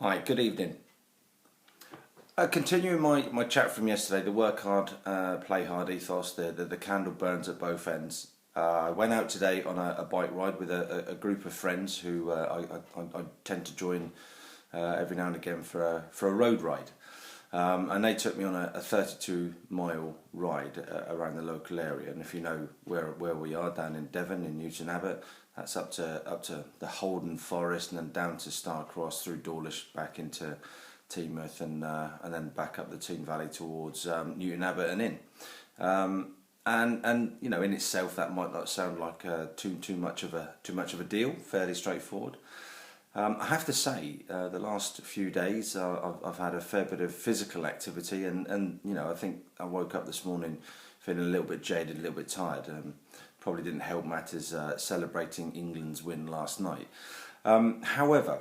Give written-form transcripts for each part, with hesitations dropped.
Hi, good evening. Continuing my chat from yesterday, the work hard, play hard ethos, the candle burns at both ends. I went out today on a bike ride with a group of friends who I tend to join every now and again for a road ride. And they took me on a 32-mile ride around the local area. And if you know where we are, down in Devon, in Newton Abbot, that's up to the Holden Forest and then down to Starcross through Dawlish back into Teignmouth and then back up the Tean Valley towards Newton Abbot and in. And you know, in itself that might not sound like too much of a deal. Fairly straightforward. I have to say, the last few days I've had a fair bit of physical activity, and you know, I think I woke up this morning feeling a little bit jaded, a little bit tired. Probably didn't help matters celebrating England's win last night. However,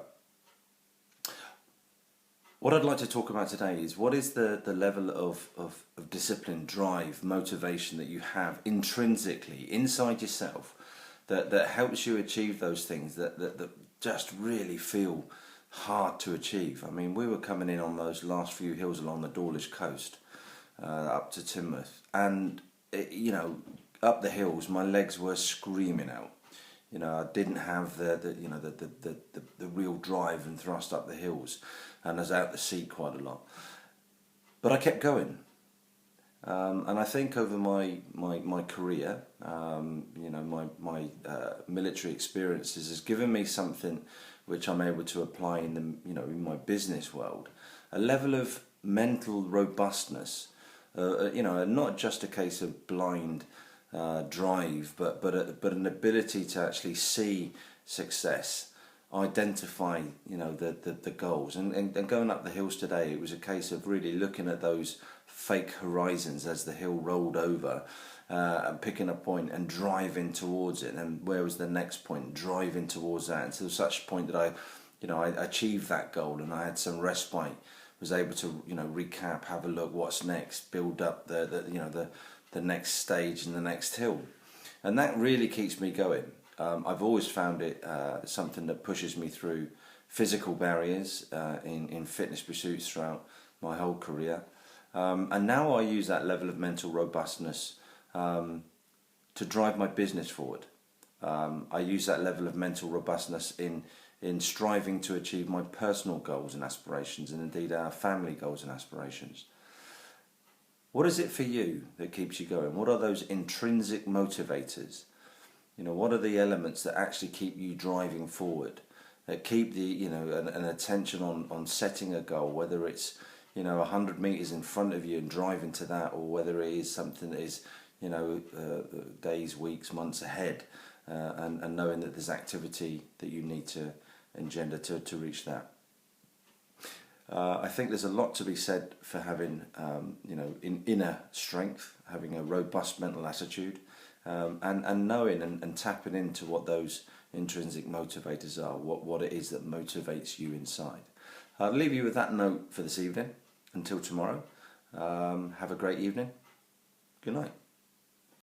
what I'd like to talk about today is what is the level of discipline, drive, motivation that you have intrinsically inside yourself that helps you achieve those things that just really feel hard to achieve. I mean, we were coming in on those last few hills along the Dawlish coast up to Teignmouth, and you know, up the hills my legs were screaming out. You know, I didn't have the real drive and thrust up the hills, and I was out the seat quite a lot, but I kept going. And I think over my career, you know, my military experiences has given me something which I'm able to apply in in my business world, a level of mental robustness. You know, not just a case of blind drive, but an ability to actually see success, identify the goals, and going up the hills today, it was a case of really looking at those fake horizons as the hill rolled over, and picking a point and driving towards it, and where was the next point, driving towards that until such a point that I achieved that goal and I had some respite, was able to recap, have a look what's next, build up the next stage and the next hill, and that really keeps me going. I've always found it something that pushes me through physical barriers in fitness pursuits throughout my whole career, and now I use that level of mental robustness to drive my business forward. I use that level of mental robustness in striving to achieve my personal goals and aspirations, and indeed our family goals and aspirations. What is it for you that keeps you going? What are those intrinsic motivators? You know, what are the elements that actually keep you driving forward, that keep an attention on setting a goal, whether it's 100 meters in front of you and driving to that, or whether it is something that is days, weeks, months ahead, and knowing that there's activity that you need to engender to reach that. I think there's a lot to be said for having inner strength, having a robust mental attitude, and knowing and tapping into what those intrinsic motivators are, what it is that motivates you inside. I'll leave you with that note for this evening. Until tomorrow, have a great evening. Good night.